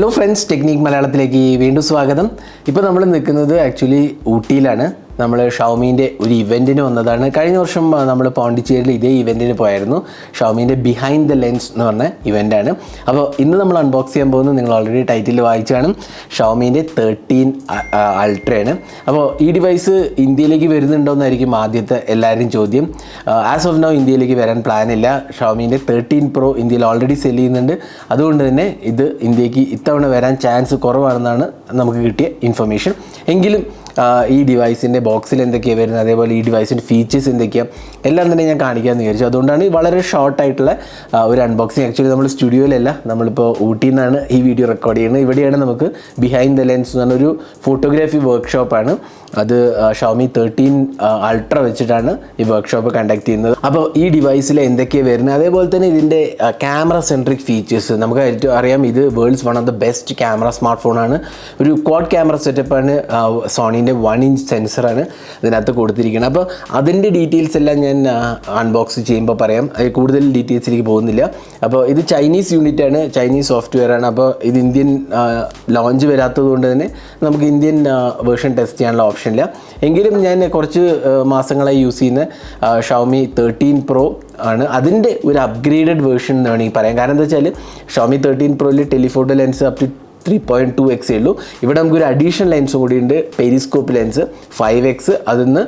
Hello friends, Technique മലയാളത്തിലേക്ക് വീണ്ടും സ്വാഗതം. ഇപ്പോൾ നമ്മൾ നിൽക്കുന്നത് ആക്ച്വലി ഊട്ടിയിലാണ്. നമ്മൾ ഷവോമിൻ്റെ ഒരു ഇവൻറ്റിന് വന്നതാണ്. കഴിഞ്ഞ വർഷം നമ്മൾ പോണ്ടിച്ചേരിയിൽ ഇതേ ഇവൻറ്റിന് പോയായിരുന്നു. ഷവോമിൻ്റെ ബിഹൈൻഡ് ദ ലെൻസ് എന്ന് പറഞ്ഞ ഇവൻ്റാണ്. അപ്പോൾ ഇന്ന് നമ്മൾ അൺബോക്സ് ചെയ്യാൻ പോകുന്നത് നിങ്ങൾ ഓൾറെഡി ടൈറ്റിൽ വായിച്ചു കാണും. ഷവോമിൻ്റെ 13 അൾട്രയാണ്. അപ്പോൾ ഈ ഡിവൈസ് ഇന്ത്യയിലേക്ക് വരുന്നുണ്ടോയെന്നായിരിക്കും ആദ്യത്തെ എല്ലാവരും ചോദ്യം. ആസ് ഓഫ് നൗ ഇന്ത്യയിലേക്ക് വരാൻ പ്ലാനില്ല. ഷവോമിൻ്റെ 13 Pro ഇന്ത്യയിൽ ഓൾറെഡി സെല് ചെയ്യുന്നുണ്ട്. അതുകൊണ്ട് തന്നെ ഇത് ഇന്ത്യക്ക് ഇത്തവണ വരാൻ ചാൻസ് കുറവാണെന്നാണ് നമുക്ക് കിട്ടിയ ഇൻഫർമേഷൻ. എങ്കിലും ഈ ഡിവൈസിൻ്റെ ബോക്സിൽ എന്തൊക്കെയാണ് വരുന്നത്, അതേപോലെ ഈ ഡിവൈസിൻ്റെ ഫീച്ചേഴ്സ് എന്തൊക്കെയാണ് എല്ലാം തന്നെ ഞാൻ കാണിക്കാമെന്ന് വിചാരിച്ചു. അതുകൊണ്ടാണ് വളരെ ഷോർട്ടായിട്ടുള്ള ഒരു അൺബോക്സിങ്. ആക്ച്വലി നമ്മൾ സ്റ്റുഡിയോയിലല്ല, നമ്മളിപ്പോൾ ഊട്ടിയിൽ നിന്നാണ് ഈ വീഡിയോ റെക്കോർഡ് ചെയ്യുന്നത്. ഇവിടെയാണ് നമുക്ക് ബിഹൈൻഡ് ദ ലെൻസ് എന്ന് പറഞ്ഞൊരു ഫോട്ടോഗ്രാഫി വർക്ക്ഷോപ്പാണ്. അത് ഷവോമി 13 അൾട്ര വെച്ചിട്ടാണ് ഈ വർക്ക്ഷോപ്പ് കണ്ടക്ട് ചെയ്യുന്നത്. അപ്പോൾ ഈ ഡിവൈസിൽ എന്തൊക്കെയാണ് വരുന്നത്, അതേപോലെ തന്നെ ഇതിൻ്റെ ക്യാമറ സെൻട്രിക് ഫീച്ചേഴ്സ് നമുക്ക് അറിയാം. ഇത് world's one of the best camera smart ഫോണാണ്. ഒരു ക്വാഡ് ക്യാമറ സെറ്റപ്പാണ്. സോണീൻ്റെ 1-inch സെൻസറാണ് ഇതിനകത്ത് കൊടുത്തിരിക്കുന്നത്. അപ്പോൾ അതിൻ്റെ ഡീറ്റെയിൽസ് എല്ലാം ഞാൻ അൺബോക്സ് ചെയ്യുമ്പോൾ പറയാം. കൂടുതൽ ഡീറ്റെയിൽസിലേക്ക് പോകുന്നില്ല. അപ്പോൾ ഇത് ചൈനീസ് യൂണിറ്റാണ്, ചൈനീസ് സോഫ്റ്റ്വെയർ ആണ്. അപ്പോൾ ഇത് ഇന്ത്യൻ ലോഞ്ച് വരാത്തത് കൊണ്ട് തന്നെ നമുക്ക് ഇന്ത്യൻ വേർഷൻ ടെസ്റ്റ് ചെയ്യാനുള്ള ഓപ്ഷൻ ഇല്ല. എങ്കിലും ഞാൻ കുറച്ച് മാസങ്ങളായി യൂസ് ചെയ്യുന്ന ഷവോമി 13 Pro ആണ്. അതിൻ്റെ ഒരു അപ്ഗ്രേഡഡ് വേർഷൻ എന്ന് വേണമെങ്കിൽ പറയാം. കാരണം എന്താ വെച്ചാൽ ഷവോമി 13 Proയിൽ telephoto lens up to 3.2x ഉള്ളൂ. ഇവിടെ നമുക്കൊരു അഡീഷണൽ ലെൻസ് കൂടി ഉണ്ട്, പെരിസ്കോപ്പ് ലെൻസ് 5x. അതിൽ നിന്ന്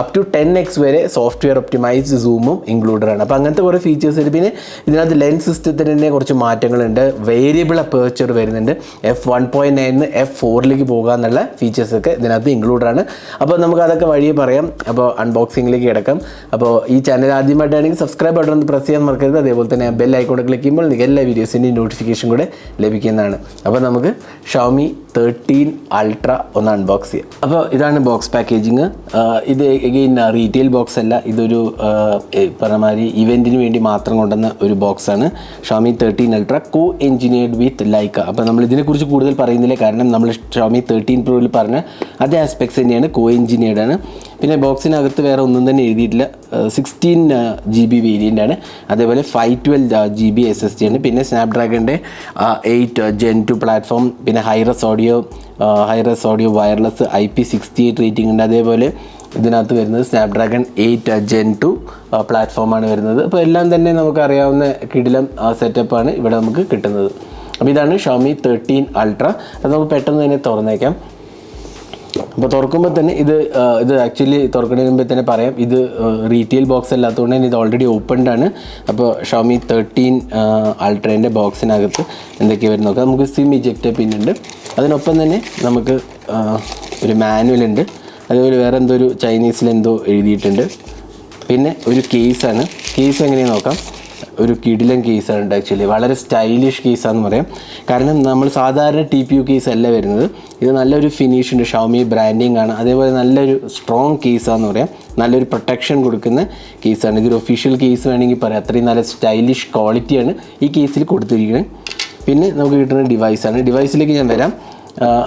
അപ് ടു 10x വരെ സോഫ്റ്റ്വെയർ ഒപ്റ്റിമൈസ്ഡ് സൂമും ഇൻക്ലൂഡഡ് ആണ്. അപ്പോൾ അങ്ങനത്തെ കുറേ ഫീച്ചേഴ്സ് ഉണ്ട്. പിന്നെ ഇതിനകത്ത് ലെൻസ് സിസ്റ്റത്തിന് തന്നെ കുറച്ച് മാറ്റങ്ങളുണ്ട്. വേരിയബിൾ അപ്പേർച്ചർ വരുന്നുണ്ട്. f1.9 f4ലേക്ക് പോകുക എന്നുള്ള ഫീച്ചേഴ്സൊക്കെ ഇതിനകത്ത് ഇൻക്ലൂഡഡ് ആണ്. അപ്പോൾ നമുക്ക് അതൊക്കെ വഴിയെ പറയാം. അപ്പോൾ അൺബോക്സിങ്ങിലേക്ക് കിടക്കാം. അപ്പോൾ ഈ ചാനൽ ആദ്യമായിട്ടാണെങ്കിൽ സബ്സ്ക്രൈബ് ബട്ടൺ ഒന്ന് പ്രസ് ചെയ്യാൻ മറക്കരുത്. അതേപോലെ തന്നെ ബെൽ ഐക്കോൺ ക്ലിക്ക് ചെയ്യുമ്പോൾ നിങ്ങൾക്ക് എല്ലാ വീഡിയോസിൻ്റെയും നോട്ടിഫിക്കേഷൻ കൂടെ ലഭിക്കുന്നതാണ്. അപ്പോൾ നമുക്ക് ഷവോമി 13 അൾട്ര ഒന്ന് അൺബോക്സ് ചെയ്യാം. അപ്പോൾ ഇതാണ് ബോക്സ് പാക്കേജിങ്. ഇത് എഗെയിൻ റീറ്റെയിൽ ബോക്സ് അല്ല, ഇതൊരു പറഞ്ഞമാതിരി ഇവൻറ്റിന് വേണ്ടി മാത്രം കൊണ്ടുവന്ന ഒരു ബോക്സാണ്. ഷവോമി 13 അൾട്ര കോ എഞ്ചിനീയർഡ് വിത്ത് ലൈക്ക. അപ്പോൾ നമ്മൾ ഇതിനെക്കുറിച്ച് കൂടുതൽ പറയുന്നില്ല, കാരണം നമ്മൾ ഷവോമി 13 Proയിൽ പറഞ്ഞ അതേ ആസ്പെക്ട്സ് തന്നെയാണ്, കോ എഞ്ചിനീയർഡ് ആണ്. പിന്നെ ബോക്സിനകത്ത് വേറെ ഒന്നും തന്നെ എഴുതിയിട്ടില്ല. 16 GB വേരിയൻ്റ് ആണ്. അതേപോലെ 512 GB SSD ആണ്. പിന്നെ സ്നാപ്ഡ്രാഗണിൻ്റെ 8 Gen 2 പ്ലാറ്റ്ഫോം, പിന്നെ hi-res audio wireless IP68 rating ഉണ്ട്. അതേപോലെ ഇതിനകത്ത് വരുന്നത് സ്നാപ്ഡ്രാഗൺ 8 Gen 2 പ്ലാറ്റ്ഫോമാണ് വരുന്നത്. അപ്പോൾ എല്ലാം തന്നെ നമുക്കറിയാവുന്ന കിടിലം സെറ്റപ്പാണ് ഇവിടെ നമുക്ക് കിട്ടുന്നത്. അപ്പോൾ ഇതാണ് ഷവോമി 13 അൾട്ര. അത് നമുക്ക് പെട്ടെന്ന് തന്നെ തുറന്നേക്കാം. അപ്പോൾ തുറക്കുമ്പോൾ തന്നെ ഇത് ആക്ച്വലി തുറക്കുന്നതിന് മുമ്പേ തന്നെ പറയാം, ഇത് റീറ്റെയിൽ ബോക്സ് അല്ലാത്തതുകൊണ്ട് തന്നെ ഇത് ഓൾറെഡി ഓപ്പൺഡ് ആണ്. അപ്പോൾ ഷവോമി 13 അൾട്രേൻ്റെ ബോക്സിനകത്ത് എന്തൊക്കെയാണ് വരുന്നത് നോക്കാം. നമുക്ക് സിം ഇജക്റ്റ് പിന്നുണ്ട്. അതിനൊപ്പം തന്നെ നമുക്ക് ഒരു മാനുവൽ ഉണ്ട്. അതേപോലെ വേറെ എന്തോ ഒരു ചൈനീസിലെന്തോ എഴുതിയിട്ടുണ്ട്. പിന്നെ ഒരു കേസാണ്. കേസ് എങ്ങനെയാണ് നോക്കാം. ഒരു കിടിലൻ കേസാണ് ആക്ച്വലി. വളരെ സ്റ്റൈലിഷ് കേസാണെന്ന് പറയാം. കാരണം നമ്മൾ സാധാരണ TPU കേസ് അല്ല വരുന്നത്. ഇത് നല്ലൊരു ഫിനിഷ് ഉണ്ട്, ഷവോമി ബ്രാൻഡിങ് ആണ്. അതേപോലെ നല്ലൊരു സ്ട്രോങ് കേസാണെന്ന് പറയാം. നല്ലൊരു പ്രൊട്ടക്ഷൻ കൊടുക്കുന്ന കേസാണ്. ഇതൊരു ഒഫീഷ്യൽ കേസ് വേണമെങ്കിൽ പറയാം. അത്രയും നല്ല സ്റ്റൈലിഷ് ക്വാളിറ്റിയാണ് ഈ കേസിൽ കൊടുത്തിരിക്കുന്നത്. പിന്നെ നമുക്ക് കിട്ടുന്ന ഡിവൈസാണ്. ഡിവൈസിലേക്ക് ഞാൻ വരാം.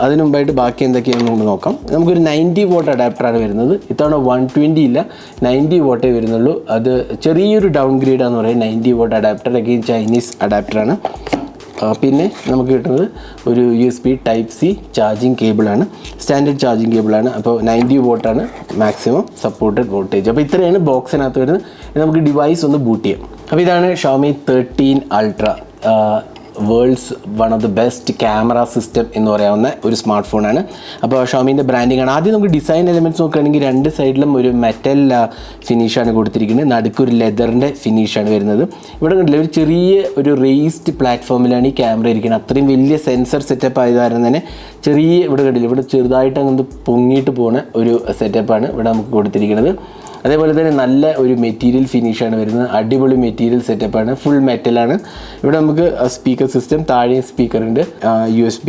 അതിന് മുമ്പായിട്ട് ബാക്കി എന്തൊക്കെയാണെന്ന് നമുക്ക് നോക്കാം. നമുക്കൊരു 90 watt അഡാപ്റ്ററാണ് വരുന്നത്. ഇത്തവണ 120 ഇല്ല, 90 watt വരുന്നുള്ളൂ. അത് ചെറിയൊരു ഡൗൺ ഗ്രേഡാന്ന് പറയാം. 90 watt അഡാപ്റ്റർ അഗെയിൻ ചൈനീസ് അഡാപ്റ്ററാണ്. പിന്നെ നമുക്ക് കിട്ടുന്നത് ഒരു USB Type-C ചാർജിങ് കേബിളാണ്. സ്റ്റാൻഡേർഡ് ചാർജിങ് കേബിളാണ്. അപ്പോൾ 90 watt ആണ് മാക്സിമം സപ്പോർട്ടഡ് വോൾട്ടേജ്. അപ്പോൾ ഇത്രയാണ് ബോക്സിനകത്ത് വരുന്നത്. നമുക്ക് ഡിവൈസ് ഒന്ന് ബൂട്ട് ചെയ്യാം. അപ്പോൾ ഇതാണ് Xiaomi 13 ultra, world's one of the best camera system എന്ന് പറയാവുന്ന ഒരു സ്മാർട്ട് ഫോണാണ്. അപ്പോൾ ഷവോമിൻ്റെ ബ്രാൻഡിങ് ആണ്. ആദ്യം നമുക്ക് ഡിസൈൻ എലിമെൻറ്റ്സ് നോക്കുകയാണെങ്കിൽ രണ്ട് സൈഡിലും ഒരു മെറ്റൽ ഫിനിഷാണ് കൊടുത്തിരിക്കുന്നത്. നടുക്കൊരു ലെതറിൻ്റെ ഫിനിഷാണ് വരുന്നത്. ഇവിടെ കണ്ടില്ല, ഒരു ചെറിയ ഒരു റേസ്ഡ് പ്ലാറ്റ്ഫോമിലാണ് ഈ ക്യാമറ ഇരിക്കുന്നത്. അത്രയും വലിയ സെൻസർ സെറ്റപ്പ് ആയത് കാരണം തന്നെ ചെറിയ ഇവിടെ കണ്ടില്ല, ഇവിടെ ചെറുതായിട്ട് അങ്ങോട്ട് പൊങ്ങിയിട്ട് പോകുന്ന ഒരു സെറ്റപ്പാണ് ഇവിടെ നമുക്ക് കൊടുത്തിരിക്കുന്നത്. അതേപോലെ തന്നെ നല്ല ഒരു മെറ്റീരിയൽ ഫിനിഷാണ് വരുന്നത്. അടിപൊളി മെറ്റീരിയൽ സെറ്റപ്പാണ്, ഫുൾ മെറ്റലാണ്. ഇവിടെ നമുക്ക് സ്പീക്കർ സിസ്റ്റം, താഴെയും സ്പീക്കറുണ്ട്, USB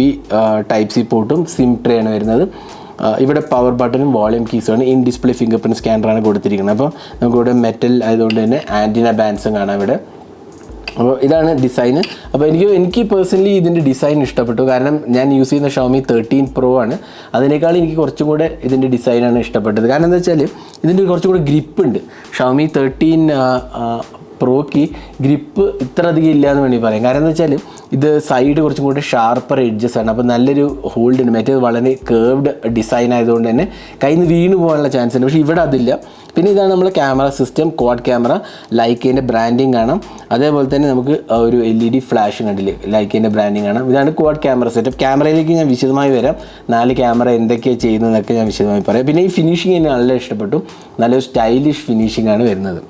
Type-C പോർട്ടും സിം ട്രേ ആണ് വരുന്നത്. ഇവിടെ പവർ ബട്ടണും വോളിയം കീസുമാണ്. ഇൻ ഡിസ്പ്ലേ ഫിംഗർ പ്രിൻറ്റ് സ്കാനറാണ് കൊടുത്തിരിക്കുന്നത്. അപ്പോൾ നമുക്കിവിടെ മെറ്റൽ ആയതുകൊണ്ട് തന്നെ ആൻറ്റിന ബാൻഡ്സും കാണാം ഇവിടെ. അപ്പോൾ ഇതാണ് ഡിസൈന്. അപ്പോൾ എനിക്ക് പേഴ്സണലി ഇതിൻ്റെ ഡിസൈൻ ഇഷ്ടപ്പെട്ടു. കാരണം ഞാൻ യൂസ് ചെയ്യുന്ന ഷവോമി 13 Pro ആണ്. അതിനേക്കാൾ എനിക്ക് കുറച്ചും കൂടെ ഇതിൻ്റെ ഡിസൈനാണ് ഇഷ്ടപ്പെട്ടത്. കാരണം എന്താ വെച്ചാൽ ഇതിൻ്റെ കുറച്ചും കൂടെ ഗ്രിപ്പ് ഉണ്ട്. ഷവോമി 13 പ്രോയ്ക്ക് ഗ്രിപ്പ് ഇത്ര അധികം ഇല്ല എന്ന് വേണമെങ്കിൽ പറയാം. കാരണം എന്താ വെച്ചാൽ ഇത് സൈഡ് കുറച്ചും കൂടി ഷാർപ്പർ എഡ്ജസ് ആണ്. അപ്പോൾ നല്ലൊരു ഹോൾഡ് ഉണ്ട്. മറ്റേത് വളരെ കേർവ്ഡ് ഡിസൈൻ ആയതുകൊണ്ട് തന്നെ കയ്യിൽ നിന്ന് വീണ് പോകാനുള്ള ചാൻസ് ഉണ്ട്. പക്ഷേ ഇവിടെ അതില്ല. പിന്നെ ഇതാണ് നമ്മൾ ക്യാമറ സിസ്റ്റം, ക്വാഡ് ക്യാമറ, ലൈക്കേൻ്റെ ബ്രാൻഡിങ് കാണാം. അതേപോലെ തന്നെ നമുക്ക് ഒരു LED ഫ്ലാഷ് കണ്ടില്ലേ, ലൈക്കേൻ്റെ ബ്രാൻഡിങ് കാണാം. ഇതാണ് ക്വാഡ് ക്യാമറ സെറ്റപ്പ്. ക്യാമറയിലേക്ക് ഞാൻ വിശദമായി വരാം. 4 ക്യാമറ എന്തൊക്കെയാണ് ചെയ്യുന്നതെന്നൊക്കെ ഞാൻ വിശദമായി പറയാം. പിന്നെ ഈ ഫിനിഷിങ് എനിക്ക് നല്ല ഇഷ്ടപ്പെട്ടു. നല്ലൊരു സ്റ്റൈലിഷ് ഫിനിഷിംഗ് ആണ് വരുന്നത്.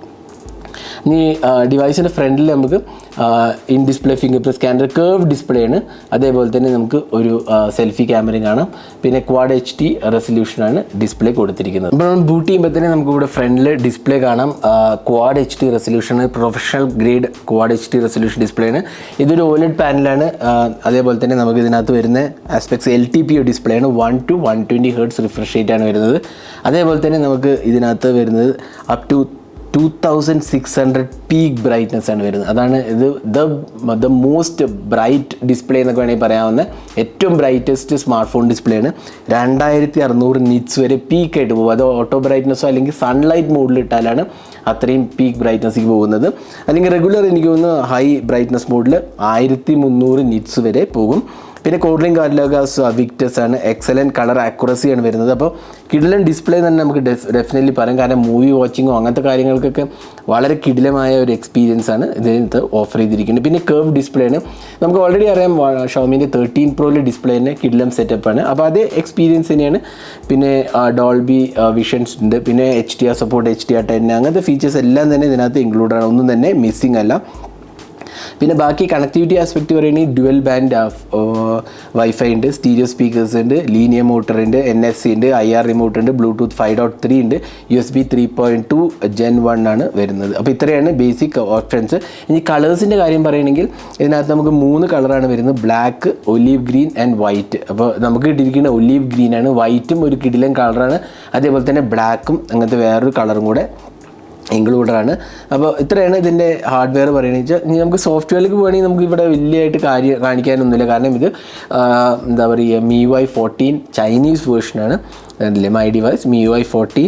ഇനി ഡിവൈസിൻ്റെ ഫ്രണ്ടിൽ നമുക്ക് in display finger print scanner, curve display ആണ്. അതേപോലെ തന്നെ നമുക്ക് ഒരു സെൽഫി ക്യാമറയും കാണാം. പിന്നെ ക്വാഡ് HD റെസൊല്യൂഷനാണ് ഡിസ്പ്ലേ കൊടുത്തിരിക്കുന്നത്. ഇപ്പോൾ നമ്മൾ ബൂട്ട് ചെയ്യുമ്പോൾ തന്നെ നമുക്ക് ഇവിടെ ഫ്രണ്ടിൽ ഡിസ്പ്ലേ കാണാം. Quad HD resolution, professional grade quad HD resolution display ആണ്. ഇതൊരു OLED പാനലാണ്. അതേപോലെ തന്നെ നമുക്ക് ഇതിനകത്ത് വരുന്ന ആസ്പെക്ട്സ് LTPO ഡിസ്പ്ലേ ആണ്. 1 to 120 Hz റിഫ്രഷ് റേറ്റ് ആണ് വരുന്നത്. അതേപോലെ തന്നെ നമുക്ക് ഇതിനകത്ത് വരുന്നത് അപ് ടു 2600 പീക്ക് ബ്രൈറ്റ്നസ് ആണ് വരുന്നത്. അതാണ് ഇത് ദ മോസ്റ്റ് ബ്രൈറ്റ് ഡിസ്പ്ലേ എന്നൊക്കെ വേണമെങ്കിൽ പറയാവുന്ന ഏറ്റവും ബ്രൈറ്റസ്റ്റ് സ്മാർട്ട് ഫോൺ ഡിസ്പ്ലേ ആണ്. 2600 നിറ്റ്സ് വരെ പീക്കായിട്ട് പോകും. അത് ഓട്ടോ ബ്രൈറ്റ്നസ്സോ അല്ലെങ്കിൽ സൺലൈറ്റ് മോഡിൽ ഇട്ടാലാണ് അത്രയും പീക്ക് ബ്രൈറ്റ്നസ്സിലേക്ക് പോകുന്നത്. അല്ലെങ്കിൽ റെഗുലർ എനിക്ക് തോന്നുന്നു ഹൈ ബ്രൈറ്റ്നസ് മോഡിൽ 1300 നിറ്റ്സ് വരെ പോകും. പിന്നെ കോഡ്ലിംഗ് കാർഡിലോഗാസ് വിക്ടസ് ആണ്. എക്സലൻറ്റ് കളർ ആക്യുറസിയാണ് വരുന്നത്. അപ്പോൾ കിടിലൻ ഡിസ്പ്ലേ തന്നെ നമുക്ക് ഡെഫിനറ്റ്ലി പറയാം. കാരണം മൂവി വാച്ചിങ്ങോ അങ്ങനത്തെ കാര്യങ്ങൾക്കൊക്കെ വളരെ കിടിലമായ ഒരു എക്സ്പീരിയൻസ് ആണ് ഇതിനകത്ത് ഓഫർ ചെയ്തിരിക്കുന്നത്. പിന്നെ കേർവ് ഡിസ്പ്ലേ ആണ്. നമുക്ക് ഓൾറെഡി അറിയാം ഷോമിൻ്റെ 13 പ്രോയിലെ ഡിസ്പ്ലേ തന്നെ കിടിലം സെറ്റപ്പാണ്. അപ്പോൾ അതേ എക്സ്പീരിയൻസ് തന്നെയാണ്. പിന്നെ ഡോൾബി വിഷൻസ് ഉണ്ട്. പിന്നെ HDR സപ്പോർട്ട്, HDR10 അങ്ങനത്തെ ഫീച്ചേഴ്സ് എല്ലാം തന്നെ ഇതിനകത്ത് ഇൻക്ലൂഡ് ആണ്. ഒന്നും തന്നെ മിസ്സിങ് അല്ല. പിന്നെ ബാക്കി കണക്ടിവിറ്റി ആസ്പെക്റ്റ് പറയുകയാണെങ്കിൽ ഡ്യുവൽ ബാൻഡ് വൈഫൈ ഉണ്ട്, സ്റ്റീരിയോ സ്പീക്കേഴ്സ് ഉണ്ട്, ലീനിയർ മോട്ടർ ഉണ്ട്, NFC ഉണ്ട്, IR റിമോട്ട് ഉണ്ട്, ബ്ലൂടൂത്ത് 5.3 ഉണ്ട്, USB 3.2 Gen 1 ആണ് വരുന്നത്. അപ്പോൾ ഇത്രയാണ് ബേസിക് ഓപ്ഷൻസ്. ഇനി കളേഴ്സിൻ്റെ കാര്യം പറയുകയാണെങ്കിൽ ഇതിനകത്ത് നമുക്ക് 3 കളറാണ് വരുന്നത്. Black, olive green and white. അപ്പോൾ നമുക്ക് കിട്ടിയിരിക്കുന്ന ഒലീവ് ഗ്രീനാണ്. വൈറ്റും ഒരു കിടിലൻ കളറാണ്. അതേപോലെ തന്നെ ബ്ലാക്കും അങ്ങനത്തെ വേറൊരു കളറും കൂടെ ഇൻക്ലൂഡറാണ്. അപ്പോൾ ഇത്രയാണ് ഇതിൻ്റെ ഹാർഡ്വെയർ പറയുന്നത് വെച്ചാൽ. ഇനി നമുക്ക് സോഫ്റ്റ്വെയറിലേക്ക് പോവുകയാണെങ്കിൽ നമുക്ക് ഇവിടെ വലിയതായിട്ട് കാണിക്കാനൊന്നുമില്ല. കാരണം ഇത് എന്താ പറയുക, MIUI 14 ചൈനീസ് വേർഷനാണ്. അതല്ലേ മൈ ഡിവൈസ് MIUI 14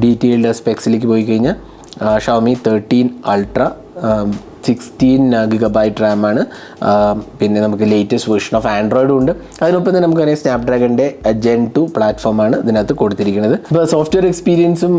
ഡീറ്റെയിൽഡ് സ്പെക്സിലേക്ക് പോയി കഴിഞ്ഞാൽ Xiaomi 13 Ultra 16 GB RAM ആണ്. പിന്നെ നമുക്ക് ലേറ്റസ്റ്റ് വേർഷൻ ഓഫ് ആൻഡ്രോയിഡും ഉണ്ട്. അതിനൊപ്പം തന്നെ നമുക്കറിയാം സ്നാപ്ഡ്രാഗണിൻ്റെ Gen 2 പ്ലാറ്റ്ഫോമാണ് ഇതിനകത്ത് കൊടുത്തിരിക്കുന്നത്. ഇപ്പോൾ സോഫ്റ്റ്വെയർ എക്സ്പീരിയൻസും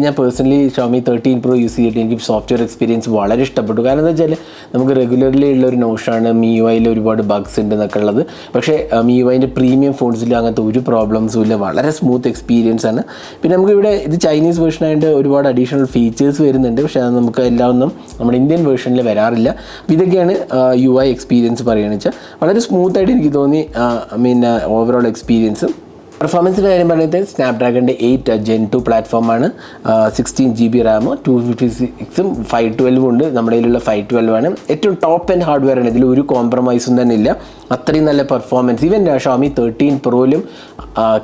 ഞാൻ പേഴ്സണലി Xiaomi 13 Pro യൂസ് ചെയ്തിട്ട് എനിക്ക് സോഫ്റ്റ്വെയർ എക്സ്പീരിയൻസ് വളരെ ഇഷ്ടപ്പെട്ടു. കാരണം എന്താ വെച്ചാൽ നമുക്ക് റെഗുലർലി ഉള്ളൊരു നോഷനാണ് MIUIയിൽ ഒരുപാട് ബഗ്സ് ഉണ്ട് എന്നൊക്കെ ഉള്ളത്. പക്ഷേ MIUIൻ്റെ പ്രീമിയം ഫോൺസിൽ അങ്ങനത്തെ ഒരു പ്രോബ്ലംസും ഇല്ല. വളരെ സ്മൂത്ത് എക്സ്പീരിയൻസ് ആണ്. പിന്നെ നമുക്കിവിടെ ഇത് ചൈനീസ് വേർഷനായിട്ട് ഒരുപാട് അഡീഷണൽ ഫീച്ചേഴ്സ് വരുന്നുണ്ട്. പക്ഷേ അത് നമുക്ക് എല്ലാം ഒന്നും നമ്മുടെ ഇന്ത്യൻ വേർഷനിൽ വരാറില്ല. അപ്പോൾ ഇതൊക്കെയാണ് UI എക്സ്പീരിയൻസ് പറയുകയാണെന്ന് വെച്ചാൽ വളരെ സ്മൂത്തായിട്ട് എനിക്ക് തോന്നി. Overall experience. പെർഫോമൻസിൻ്റെ കാര്യം പറയുന്നത് സ്നാപ്ഡ്രാഗണിൻ്റെ 8 Gen 2 പ്ലാറ്റ്ഫോമാണ്. 16 GB RAM, 256ഉം 512ഉം ഉണ്ട്. നമ്മുടെ കയ്യിലുള്ള 512 ആണ്. ഏറ്റവും ടോപ്പ് ആൻഡ് ഹാർഡ്വെയർ ആണ്. ഇതിൽ ഒരു കോംപ്രമൈസും തന്നെ ഇല്ല. അത്രയും നല്ല പെർഫോമൻസ്. ഈവൻ Xiaomi 13 Proയിലും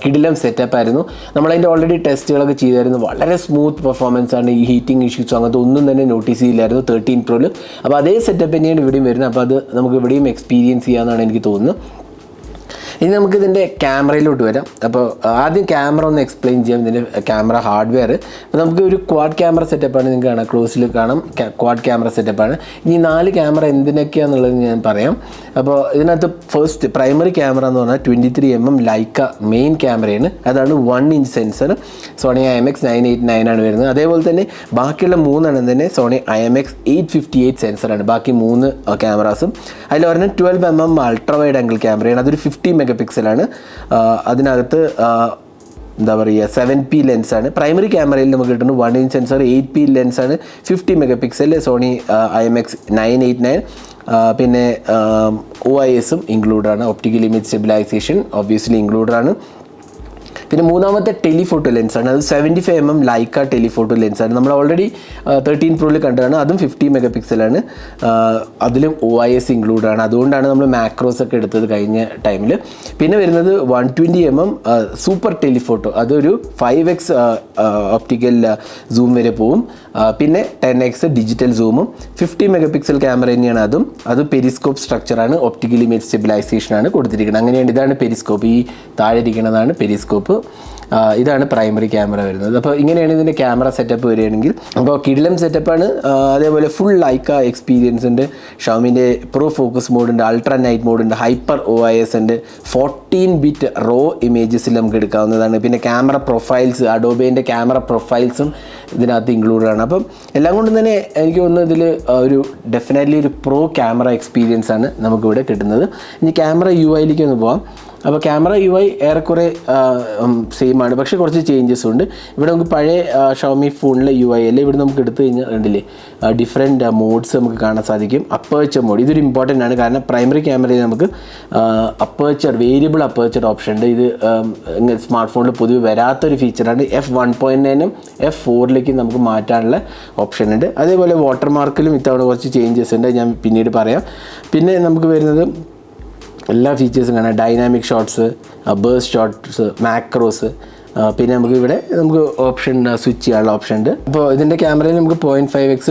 കിടിലം സെറ്റപ്പ് ആയിരുന്നു. നമ്മളതിൻ്റെ ഓൾറെഡി ടെസ്റ്റുകളൊക്കെ ചെയ്തായിരുന്നു. വളരെ സ്മൂത്ത് പെർഫോമൻസ് ആണ്. ഈ ഹീറ്റിംഗ് ഇഷ്യൂസോ അങ്ങനത്തെ ഒന്നും തന്നെ നോട്ടീസ് ചെയ്യില്ലായിരുന്നു 13 Proയിൽ. അപ്പോൾ അതേ സെറ്റപ്പ് തന്നെയാണ് ഇവിടെയും വരുന്നത്. അപ്പോൾ അത് നമുക്ക് ഇവിടെയും എക്സ്പീരിയൻസ് ചെയ്യാമെന്നാണ് എനിക്ക് തോന്നുന്നത്. ഇനി നമുക്കിതിൻ്റെ ക്യാമറയിലോട്ട് വരാം. അപ്പോൾ ആദ്യം ക്യാമറ ഒന്ന് എക്സ്പ്ലെയിൻ ചെയ്യാം. ഇതിൻ്റെ ക്യാമറ ഹാർഡ്വെയർ അപ്പോൾ നമുക്ക് ഒരു ക്വാഡ് ക്യാമറ സെറ്റപ്പാണ്. നിങ്ങൾക്ക് കാണാം, ക്ലോസിൽ കാണാം ക്വാഡ് ക്യാമറ സെറ്റപ്പാണ്. ഇനി 4 ക്യാമറ എന്തിനൊക്കെയാണെന്നുള്ളത് ഞാൻ പറയാം. അപ്പോൾ ഇതിനകത്ത് ഫസ്റ്റ് പ്രൈമറി ക്യാമറ എന്ന് പറഞ്ഞാൽ 23mm ലൈക്ക മെയിൻ ക്യാമറയാണ്. അതാണ് 1 ഇഞ്ച് സെൻസർ. സോണി IMX 989 ആണ് വരുന്നത്. അതേപോലെ തന്നെ ബാക്കിയുള്ള 3 തന്നെ സോണി IMX 858 സെൻസറാണ്. ബാക്കി 3 ക്യാമറാസും. അതിൽ ഒരെണ്ണം 12mm അൾട്രാ വൈഡ് ആംഗിൾ ക്യാമറയാണ്. അതൊരു 50 മെഗാപിക്സലാണ്. അതിനകത്ത് എന്താ പറയുക 7P ലെൻസാണ്. പ്രൈമറി ക്യാമറയിൽ നമുക്ക് കിട്ടുന്നു 1 ഇഞ്ച് സെൻസർ, 8P ലെൻസാണ്, 50 മെഗാപിക്സൽ സോണി IMX 989. പിന്നെ OISഉം ഇൻക്ലൂഡാണ്. ഒപ്റ്റിക്കൽ ഇമേജ് സ്റ്റെബിലൈസേഷൻ ഒബ്വിയസ്ലി ഇൻക്ലൂഡാണ്. പിന്നെ മൂന്നാമത്തെ ടെലിഫോട്ടോ ലെൻസാണ്. അത് 75mm ലൈക്ക ടെലിഫോട്ടോ ലെൻസാണ്. നമ്മൾ ഓൾറെഡി 13 Proയിൽ കണ്ടതാണ്. അതും 50 മെഗാപിക്സലാണ്. അതിലും OIS ഇൻക്ലൂഡാണ്. അതുകൊണ്ടാണ് നമ്മൾ മാക്രോസ് ഒക്കെ എടുത്തത് കഴിഞ്ഞ ടൈമിൽ. പിന്നെ വരുന്നത് 120mm സൂപ്പർ ടെലിഫോട്ടോ. അതൊരു 5x ഒപ്റ്റിക്കൽ സൂം വരെ പോവും. പിന്നെ 10x ഡിജിറ്റൽ സൂമും. 50 മെഗാപിക്സൽ ക്യാമറ തന്നെയാണ് അതും. അത് പെരിസ്കോപ്പ് സ്ട്രക്ചറാണ്. ഒപ്റ്റിക്കൽ ഇമേജ് സ്റ്റെബിലൈസേഷനാണ് കൊടുത്തിരിക്കുന്നത്. അങ്ങനെയാണ്. ഇതാണ് പെരിസ്കോപ്പ്. ഈ താഴെ ഇരിക്കുന്നതാണ് പെരിസ്കോപ്പ്. ഇതാണ് പ്രൈമറി ക്യാമറ വരുന്നത്. അപ്പോൾ ഇങ്ങനെയാണ് ഇതിൻ്റെ ക്യാമറ സെറ്റപ്പ് വരികയാണെങ്കിൽ. അപ്പോൾ കിടിലം സെറ്റപ്പാണ്. അതേപോലെ ഫുൾ ലൈക്ക എക്സ്പീരിയൻസ് ഉണ്ട്. ഷോമിൻ്റെ പ്രോ ഫോക്കസ് മോഡ് ഉണ്ട്, അൾട്രാ നൈറ്റ് മോഡ് ഉണ്ട്, ഹൈപ്പർ OIS ഉണ്ട്, 14 ബിറ്റ് റോ ഇമേജസിൽ നമുക്ക് എടുക്കാവുന്നതാണ്. പിന്നെ ക്യാമറ പ്രൊഫൈൽസ്, അഡോബേൻ്റെ ക്യാമറ പ്രൊഫൈൽസും ഇതിനകത്ത് ഇൻക്ലൂഡഡ് ആണ്. അപ്പം എല്ലാം കൊണ്ടും തന്നെ എനിക്ക് തോന്നുന്നു ഇതിൽ ഒരു ഡെഫിനറ്റ്ലി ഒരു പ്രോ ക്യാമറ എക്സ്പീരിയൻസ് ആണ് നമുക്കിവിടെ കിട്ടുന്നത്. ഇനി ക്യാമറ UI ഒന്ന് പോകാം. അപ്പോൾ ക്യാമറ UI ഏറെക്കുറെ സെയിം ആണ്, പക്ഷേ കുറച്ച് ചേഞ്ചസ് ഉണ്ട്. ഇവിടെ നമുക്ക് പഴയ ഷോമി ഫോണിലെ UI അല്ലേ, ഇവിടെ നമുക്ക് എടുത്തു കഴിഞ്ഞാൽ കണ്ടില്ലേ ഡിഫറെൻറ്റ് മോഡ്സ് നമുക്ക് കാണാൻ സാധിക്കും. അപ്പേർച്ചർ മോഡ് ഇതൊരു ഇമ്പോർട്ടൻ്റ് ആണ്, കാരണം പ്രൈമറി ക്യാമറയിൽ നമുക്ക് അപ്പേർച്ചർ വേരിയബിൾ അപ്പേർച്ചർ ഓപ്ഷൻ ഉണ്ട്. ഇത് സ്മാർട്ട് ഫോണിൽ പൊതുവെ വരാത്തൊരു ഫീച്ചറാണ്. F1.9-നും F4-ലേക്കും നമുക്ക് മാറ്റാനുള്ള ഓപ്ഷൻ ഉണ്ട്. അതേപോലെ വാട്ടർ മാർക്കിലും ഇത്തവണ കുറച്ച് ചേഞ്ചസ് ഉണ്ട്, ഞാൻ പിന്നീട് പറയാം. പിന്നെ നമുക്ക് വരുന്നത് എല്ലാ ഫീച്ചേഴ്സും കാണാം. Dynamic shots, burst shots, macros, പിന്നെ നമുക്ക് ഓപ്ഷൻ സ്വിച്ച് ചെയ്യാനുള്ള ഓപ്ഷൻ ഉണ്ട്. അപ്പോൾ ഇതിൻ്റെ ക്യാമറയിൽ നമുക്ക് 0.5x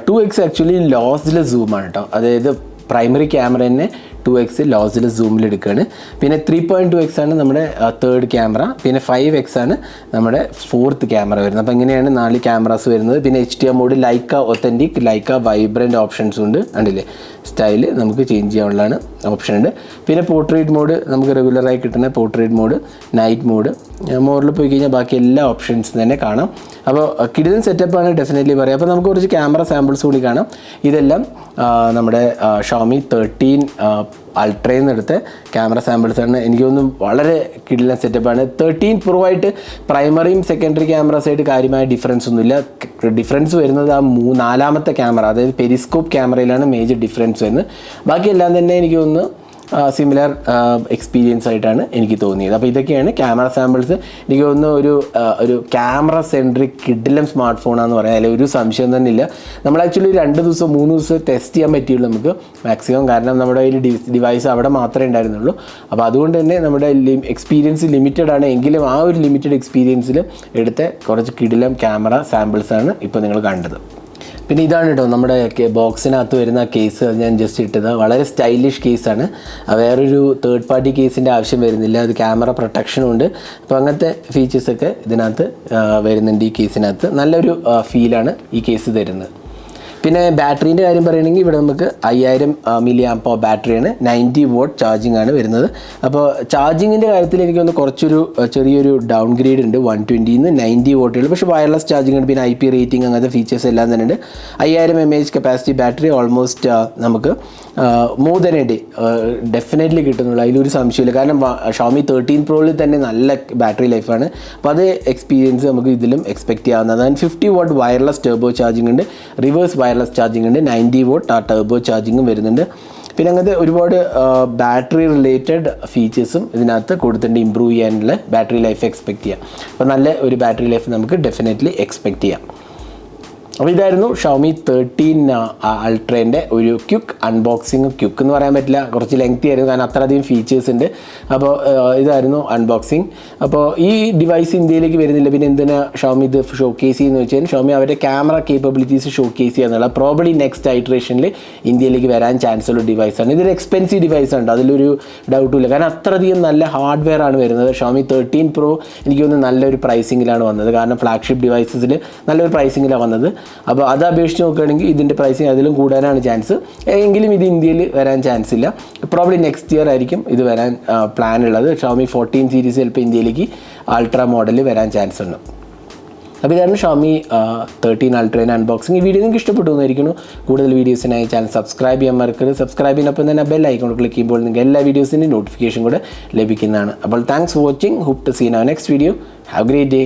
2x ആക്ച്വലി ലോസ്ലെസ് സൂമാണ് കേട്ടോ. അതായത് പ്രൈമറി ക്യാമറ തന്നെ 2x ലോസ്ലെസ് സൂമിൽ എടുക്കുകയാണ്. പിന്നെ 3.2x ആണ് നമ്മുടെ തേർഡ് ക്യാമറ. പിന്നെ 5x ആണ് നമ്മുടെ ഫോർത്ത് ക്യാമറ വരുന്നത്. അപ്പോൾ ഇങ്ങനെയാണ് 4 ക്യാമറാസ് വരുന്നത്. പിന്നെ HDR mode, Leica authentic, Leica vibrant ഓപ്ഷൻസും ഉണ്ട്. കണ്ടില്ലേ സ്റ്റൈല് നമുക്ക് ചേഞ്ച് ചെയ്യാനുള്ളതാണ് ഓപ്ഷൻ ഉണ്ട്. പിന്നെ പോർട്രേറ്റ് മോഡ് നമുക്ക് റെഗുലറായി കിട്ടുന്ന പോർട്രേറ്റ് മോഡ്, നൈറ്റ് മോഡ്, മോഡിൽ പോയി കഴിഞ്ഞാൽ ബാക്കി എല്ലാ ഓപ്ഷൻസും തന്നെ കാണാം. അപ്പോൾ കിടിലൻ സെറ്റപ്പാണ് ഡെഫിനറ്റ്ലി പറയാം. അപ്പോൾ നമുക്ക് കുറച്ച് ക്യാമറ സാമ്പിൾസ് കൂടി കാണാം. ഇതെല്ലാം നമ്മുടെ ഷോമി 13 അൾട്രയിൽ നിന്ന് എടുത്ത ക്യാമറ സാമ്പിൾസാണ്. എനിക്ക് തോന്നുന്നു വളരെ കിടിലൻ സെറ്റപ്പാണ്. 13 Pro ആയിട്ട് പ്രൈമറിയും സെക്കൻഡറി ക്യാമറാസായിട്ട് കാര്യമായ ഡിഫറൻസ് ഒന്നുമില്ല. ഡിഫറൻസ് വരുന്നത് നാലാമത്തെ ക്യാമറ, അതായത് പെരിസ്കോപ്പ് ക്യാമറയിലാണ് മേജർ ഡിഫറൻസ് വരുന്നത്. ബാക്കിയെല്ലാം തന്നെ എനിക്ക് തോന്നുന്നു സിമിലർ എക്സ്പീരിയൻസ് ആയിട്ടാണ് എനിക്ക് തോന്നിയത്. അപ്പോൾ ഇതൊക്കെയാണ് ക്യാമറ സാമ്പിൾസ്. എനിക്ക് തോന്നുന്നു ഒരു ക്യാമറ സെൻട്രിക് കിഡിലം സ്മാർട്ട് ഫോണാണെന്ന് പറയാം, അതിൽ ഒരു സംശയം തന്നെ ഇല്ല. നമ്മൾ ആക്ച്വലി 2 ദിവസം 3 ദിവസം ടെസ്റ്റ് ചെയ്യാൻ പറ്റിയുള്ളൂ നമുക്ക് മാക്സിമം, കാരണം നമ്മുടെ കയ്യിൽ ഡിവൈസ് അവിടെ മാത്രമേ ഉണ്ടായിരുന്നുള്ളൂ. അപ്പോൾ അതുകൊണ്ട് തന്നെ നമ്മുടെ എക്സ്പീരിയൻസ് ലിമിറ്റഡ് ആണ്. എങ്കിലും ആ ഒരു ലിമിറ്റഡ് എക്സ്പീരിയൻസിൽ എടുത്ത കുറച്ച് കിഡിലം ക്യാമറ സാമ്പിൾസാണ് ഇപ്പോൾ നിങ്ങൾ കണ്ടത്. പിന്നെ ഇതാണ് കേട്ടോ നമ്മുടെ ബോക്സിനകത്ത് വരുന്ന കേസ്, ഞാൻ ജസ്റ്റ് ഇട്ടത്. വളരെ സ്റ്റൈലിഷ് കേസാണ്, വേറൊരു തേർഡ് പാർട്ടി കേസിൻ്റെ ആവശ്യം വരുന്നില്ല. അത് ക്യാമറ പ്രൊട്ടക്ഷനും ഉണ്ട്. അപ്പോൾ അങ്ങനത്തെ ഫീച്ചേഴ്സൊക്കെ ഇതിനകത്ത് വരുന്നുണ്ട്. ഈ കേസിനകത്ത് നല്ലൊരു ഫീലാണ് ഈ കേസ് തരുന്നത്. പിന്നെ ബാറ്ററീൻ്റെ കാര്യം പറയുകയാണെങ്കിൽ ഇവിടെ നമുക്ക് 5000 mAh ബാറ്ററിയാണ്, 90 watt ചാർജിങ് ആണ് വരുന്നത്. അപ്പോൾ ചാർജിങ്ങിൻ്റെ കാര്യത്തിൽ എനിക്കൊന്ന് കുറച്ചൊരു ചെറിയൊരു ഡൗൺ ഗ്രേഡ് ഉണ്ട്, 120-ന്ന് 90 watt. പക്ഷേ വയർലെസ് ചാർജിങ് ഉണ്ട്, പിന്നെ IP റേറ്റിംഗ് അങ്ങനത്തെ ഫീച്ചേഴ്സ് എല്ലാം തന്നെ ഉണ്ട്. 5000 mAh കപ്പാസിറ്റി ബാറ്ററി ഓൾമോസ്റ്റ് നമുക്ക് more than a day definitely കിട്ടുന്നുള്ളൂ, അതിലൊരു സംശയമില്ല. കാരണം ഷോമി 13 Proയിൽ തന്നെ നല്ല ബാറ്ററി ലൈഫാണ്. അപ്പോൾ അത് എക്സ്പീരിയൻസ് നമുക്ക് ഇതിലും എക്സ്പെക്ട് ചെയ്യാവുന്നതാണ്. 50 watt വയർലെസ് ടർബോ ചാർജിങ് ഉണ്ട്, റിവേഴ്സ് വയർലെസ് ചാർജിങ് ഉണ്ട്, 90 watt ടർബോ ചാർജിങ്ങും വരുന്നുണ്ട്. പിന്നെ അങ്ങനത്തെ ഒരുപാട് ബാറ്ററി റിലേറ്റഡ് ഫീച്ചേഴ്സും ഇതിനകത്ത് കൊടുത്തിട്ടുണ്ട്. ഇമ്പ്രൂവ് ചെയ്യാനുള്ള ബാറ്ററി ലൈഫ് എക്സ്പെക്ട് ചെയ്യാം. അപ്പോൾ നല്ല ഒരു ബാറ്ററി ലൈഫ് നമുക്ക് ഡെഫിനറ്റ്ലി എക്സ്പെക്ട് ചെയ്യാം. അപ്പോൾ ഇതായിരുന്നു ഷോമി 13 അൾട്രേൻ്റെ ഒരു ക്വിക്ക് അൺബോക്സിങ്. ക്വിക്ക് എന്ന് പറയാൻ പറ്റില്ല, കുറച്ച് ലെങ്തി ആയിരുന്നു, കാരണം അത്രയധികം ഫീച്ചേഴ്സ് ഉണ്ട്. അപ്പോൾ ഇതായിരുന്നു അൺബോക്സിങ്. അപ്പോൾ ഈ ഡിവൈസ് ഇന്ത്യയിലേക്ക് വരുന്നില്ല, പിന്നെ എന്തിനാ ഷോമി ഇത് ഷോക്കേസ് ചെയ്യുന്നത് വെച്ചാൽ ഷോമി അവരുടെ ക്യാമറ കേപ്പബിലിറ്റീസ് ഷോക്കേസ് ചെയ്യാന്നുള്ള പ്രോബബ്ലി നെക്സ്റ്റ് ഐറ്ററേഷനിൽ ഇന്ത്യയിലേക്ക് വരാൻ ചാൻസ് ഉള്ള ഡിവൈസാണ്. ഇതൊരു എക്സ്പെൻസീവ് ഡിവൈസാണ്, അതിലൊരു ഡൗട്ടും ഇല്ല, കാരണം അത്രയധികം നല്ല ഹാർഡ്വെയർ ആണ് വരുന്നത്. ഷോമി 13 Pro എനിക്ക് തോന്നുന്നു നല്ലൊരു പ്രൈസിങ്ങിലാണ് വന്നത്, കാരണം ഫ്ലാഗ്ഷിപ്പ് ഡിവൈസസിൽ നല്ലൊരു പ്രൈസിങ്ങിലാണ് വന്നത്. അപ്പോൾ അത് അപേക്ഷിച്ച് നോക്കുകയാണെങ്കിൽ ഇതിൻ്റെ പ്രൈസിങ് അതിലും കൂടാനാണ് ചാൻസ്. എങ്കിലും ഇത് ഇന്ത്യയിൽ വരാൻ ചാൻസ് ഇല്ല, പ്രോബ്ലി നെക്സ്റ്റ് ഇയർ ആയിരിക്കും ഇത് വരാൻ പ്ലാൻ ഉള്ളത്. ഷോമി 14 സീരീസ് ചിലപ്പോൾ ഇന്ത്യയിലേക്ക് അൾട്രാ മോഡൽ വരാൻ ചാൻസ് ഉണ്ട്. അപ്പോൾ ഇതാണ് ഷോമി 13 അൾട്രേൻ്റെ അൺബോക്സിങ്. ഈ വീഡിയോ നിങ്ങൾക്ക് ഇഷ്ടപ്പെട്ടു എന്നായിരിക്കുന്നു. കൂടുതൽ വീഡിയോസിനായി ചാനൽ സബ്സ്ക്രൈബ് ചെയ്യാൻ മറക്കരുത്. സബ്സ്ക്രൈബ് ചെയ്യുന്നപ്പോൾ തന്നെ ബെൽ ഐക്കൺ ക്ലിക്ക് ചെയ്യുമ്പോൾ നിങ്ങൾക്ക് എല്ലാ വീഡിയോസിൻ്റെയും നോട്ടിഫിക്കേഷൻ കൂടെ ലഭിക്കുന്നതാണ്. അപ്പോൾ thanks for watching. Hope to see in our next video. Have a great day.